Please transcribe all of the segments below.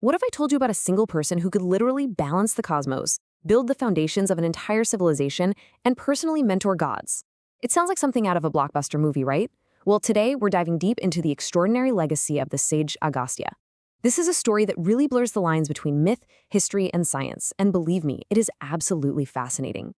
What if I told you about a single person who could literally balance the cosmos, build the foundations of an entire civilization, and personally mentor gods? It sounds like something out of a blockbuster movie, right? Well, today we're diving deep into the extraordinary legacy of the sage Agastya. This is a story that really blurs the lines between myth, history, and science, and believe me, it is absolutely fascinating.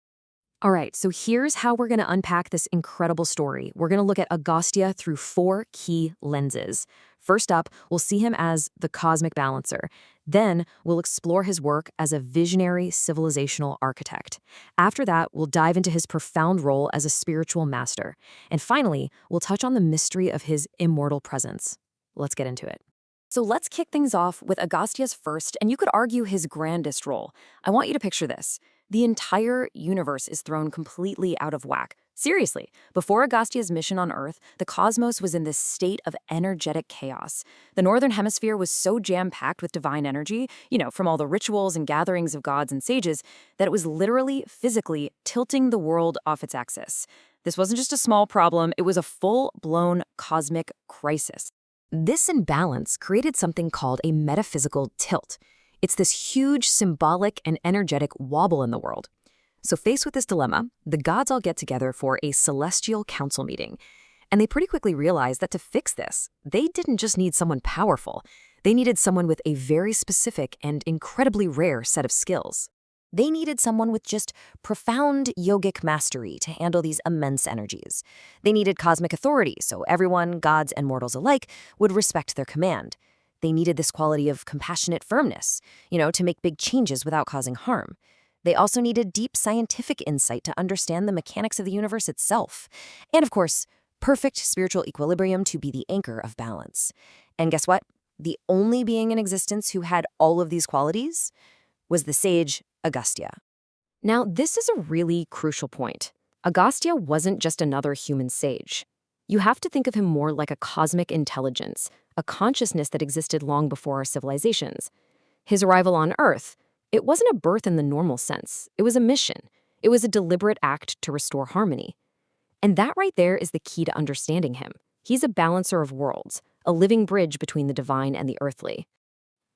All right, so here's how we're going to unpack this incredible story. We're going to look at Agastya through 4 key lenses. First up, we'll see him as the cosmic balancer. Then, we'll explore his work as a visionary civilizational architect. After that, we'll dive into his profound role as a spiritual master. And finally, we'll touch on the mystery of his immortal presence. Let's get into it. So let's kick things off with Agastya's first, and you could argue his grandest role. I want you to picture this. The entire universe is thrown completely out of whack. Seriously, before Agastya's mission on Earth, the cosmos was in this state of energetic chaos. The northern hemisphere was so jam-packed with divine energy, from all the rituals and gatherings of gods and sages, that it was literally, physically tilting the world off its axis. This wasn't just a small problem, it was a full-blown cosmic crisis. This imbalance created something called a metaphysical tilt. It's this huge symbolic and energetic wobble in the world. So faced with this dilemma, the gods all get together for a celestial council meeting. And they pretty quickly realized that to fix this, they didn't just need someone powerful. They needed someone with a very specific and incredibly rare set of skills. They needed someone with just profound yogic mastery to handle these immense energies. They needed cosmic authority, so everyone, gods and mortals alike, would respect their command. They needed this quality of compassionate firmness, to make big changes without causing harm. They also needed deep scientific insight to understand the mechanics of the universe itself. And of course, perfect spiritual equilibrium to be the anchor of balance. And guess what? The only being in existence who had all of these qualities was the sage Agastya. Now, this is a really crucial point. Agastya wasn't just another human sage. You have to think of him more like a cosmic intelligence, a consciousness that existed long before our civilizations. His arrival on Earth, it wasn't a birth in the normal sense. It was a mission. It was a deliberate act to restore harmony. And that right there is the key to understanding him. He's a balancer of worlds, a living bridge between the divine and the earthly.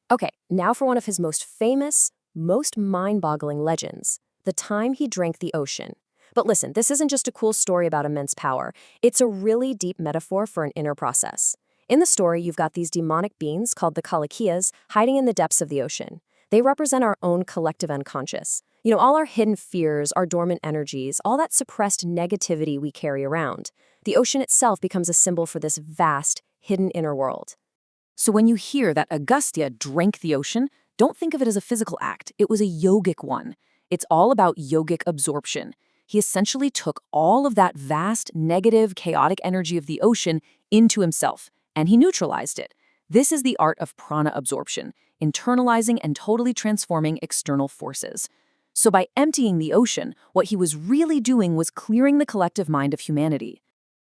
Okay, now for one of his most famous, most mind-boggling legends, the time he drank the ocean. But listen, this isn't just a cool story about immense power. It's a really deep metaphor for an inner process. In the story, you've got these demonic beings called the Kalakiyas hiding in the depths of the ocean. They represent our own collective unconscious. All our hidden fears, our dormant energies, all that suppressed negativity we carry around. The ocean itself becomes a symbol for this vast, hidden inner world. So when you hear that Agastya drank the ocean, don't think of it as a physical act. It was a yogic one. It's all about yogic absorption. He essentially took all of that vast, negative, chaotic energy of the ocean into himself, and he neutralized it. This is the art of prana absorption, internalizing and totally transforming external forces. So by emptying the ocean, what he was really doing was clearing the collective mind of humanity.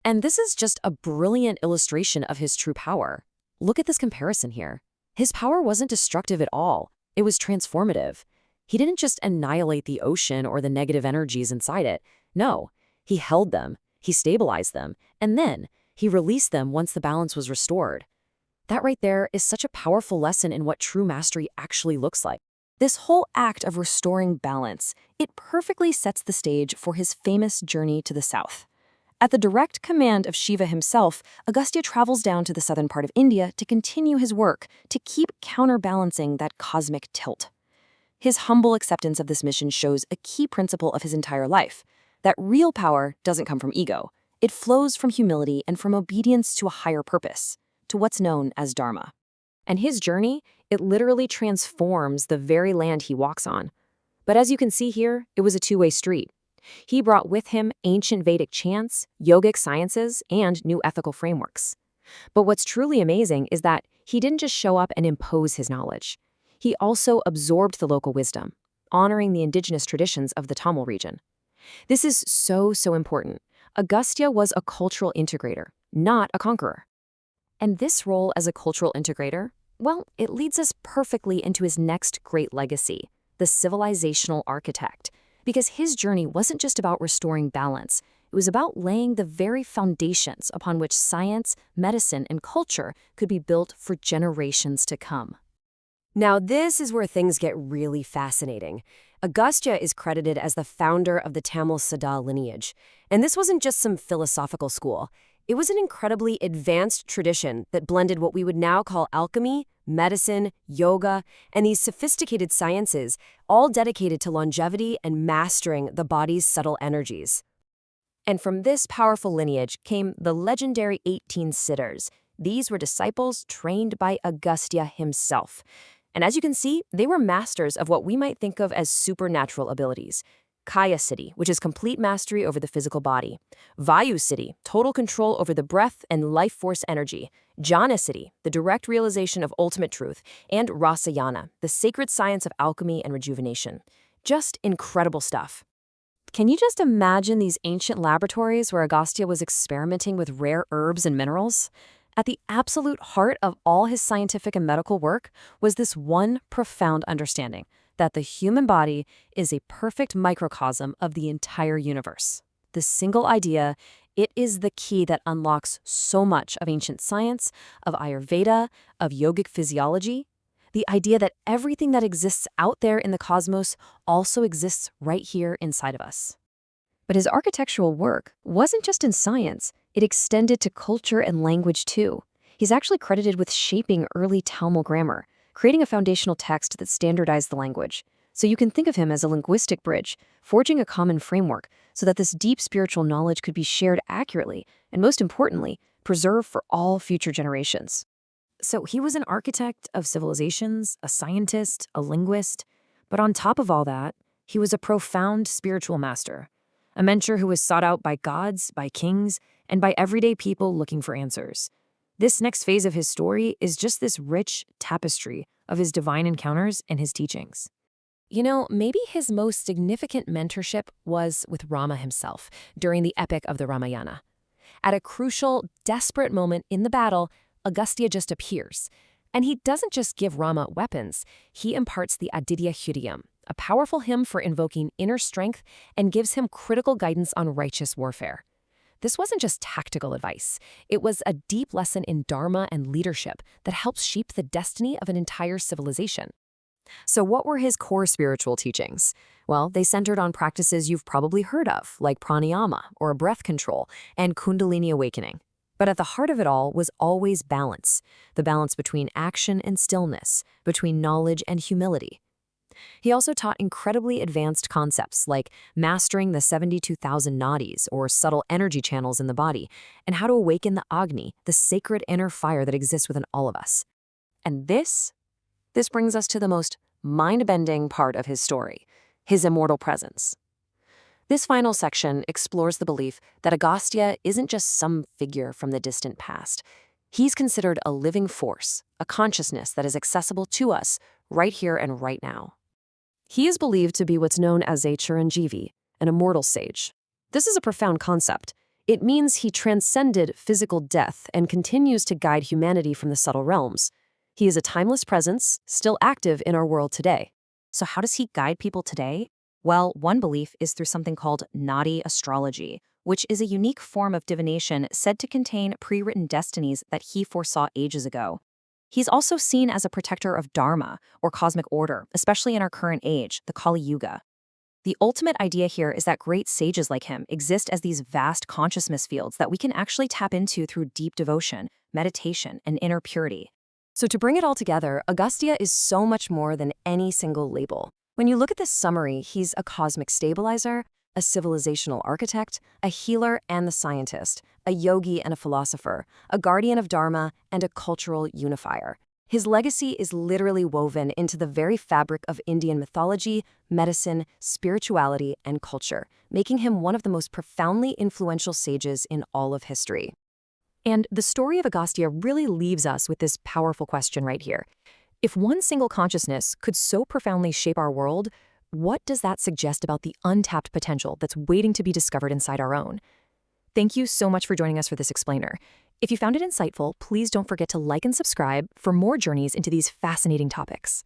And this is just a brilliant illustration of his true power. Look at this comparison here. His power wasn't destructive at all. It was transformative. He didn't just annihilate the ocean or the negative energies inside it. No, he held them, he stabilized them, and then he released them once the balance was restored. That right there is such a powerful lesson in what true mastery actually looks like. This whole act of restoring balance, it perfectly sets the stage for his famous journey to the south. At the direct command of Shiva himself, Agastya travels down to the southern part of India to continue his work, to keep counterbalancing that cosmic tilt. His humble acceptance of this mission shows a key principle of his entire life, that real power doesn't come from ego. It flows from humility and from obedience to a higher purpose, to what's known as Dharma. And his journey, it literally transforms the very land he walks on. But as you can see here, it was a two-way street. He brought with him ancient Vedic chants, yogic sciences, and new ethical frameworks. But what's truly amazing is that he didn't just show up and impose his knowledge. He also absorbed the local wisdom, honoring the indigenous traditions of the Tamil region. This is so important. Agastya was a cultural integrator, not a conqueror. And this role as a cultural integrator, well, it leads us perfectly into his next great legacy, the civilizational architect. Because his journey wasn't just about restoring balance, it was about laying the very foundations upon which science, medicine, and culture could be built for generations to come. Now, this is where things get really fascinating. Agastya is credited as the founder of the Tamil Siddha lineage. And this wasn't just some philosophical school. It was an incredibly advanced tradition that blended what we would now call alchemy, medicine, yoga, and these sophisticated sciences, all dedicated to longevity and mastering the body's subtle energies. And from this powerful lineage came the legendary 18 Siddhas. These were disciples trained by Agastya himself. And as you can see, they were masters of what we might think of as supernatural abilities. Kaya Siddhi, which is complete mastery over the physical body. Vayu Siddhi, total control over the breath and life force energy. Jnana Siddhi, the direct realization of ultimate truth. And Rasayana, the sacred science of alchemy and rejuvenation. Just incredible stuff. Can you just imagine these ancient laboratories where Agastya was experimenting with rare herbs and minerals? At the absolute heart of all his scientific and medical work was this one profound understanding that the human body is a perfect microcosm of the entire universe. This single idea, it is the key that unlocks so much of ancient science, of Ayurveda, of yogic physiology. The idea that everything that exists out there in the cosmos also exists right here inside of us. But his architectural work wasn't just in science, it extended to culture and language too. He's actually credited with shaping early Tamil grammar, creating a foundational text that standardized the language. So you can think of him as a linguistic bridge, forging a common framework so that this deep spiritual knowledge could be shared accurately and, most importantly, preserved for all future generations. So he was an architect of civilizations, a scientist, a linguist, but on top of all that, he was a profound spiritual master, a mentor who was sought out by gods, by kings, and by everyday people looking for answers. This next phase of his story is just this rich tapestry of his divine encounters and his teachings. You know, maybe his most significant mentorship was with Rama himself during the epic of the Ramayana. At a crucial, desperate moment in the battle, Agastya just appears. And he doesn't just give Rama weapons, he imparts the Aditya Hridayam, a powerful hymn for invoking inner strength, and gives him critical guidance on righteous warfare. This wasn't just tactical advice. It was a deep lesson in dharma and leadership that helps shape the destiny of an entire civilization. So what were his core spiritual teachings? Well, they centered on practices you've probably heard of, like pranayama, or breath control, and kundalini awakening. But at the heart of it all was always balance, the balance between action and stillness, between knowledge and humility. He also taught incredibly advanced concepts like mastering the 72,000 nadis, or subtle energy channels in the body, and how to awaken the Agni, the sacred inner fire that exists within all of us. And this brings us to the most mind-bending part of his story, his immortal presence. This final section explores the belief that Agastya isn't just some figure from the distant past. He's considered a living force, a consciousness that is accessible to us right here and right now. He is believed to be what's known as a Chiranjeevi, an immortal sage. This is a profound concept. It means he transcended physical death and continues to guide humanity from the subtle realms. He is a timeless presence, still active in our world today. So how does he guide people today? Well, one belief is through something called Nadi astrology, which is a unique form of divination said to contain pre-written destinies that he foresaw ages ago. He's also seen as a protector of dharma, or cosmic order, especially in our current age, the Kali Yuga. The ultimate idea here is that great sages like him exist as these vast consciousness fields that we can actually tap into through deep devotion, meditation, and inner purity. So to bring it all together, Agastya is so much more than any single label. When you look at this summary, he's a cosmic stabilizer, a civilizational architect, a healer and the scientist, a yogi and a philosopher, a guardian of dharma, and a cultural unifier. His legacy is literally woven into the very fabric of Indian mythology, medicine, spirituality, and culture, making him one of the most profoundly influential sages in all of history. And the story of Agastya really leaves us with this powerful question right here. If one single consciousness could so profoundly shape our world, what does that suggest about the untapped potential that's waiting to be discovered inside our own? Thank you so much for joining us for this explainer. If you found it insightful, please don't forget to like and subscribe for more journeys into these fascinating topics.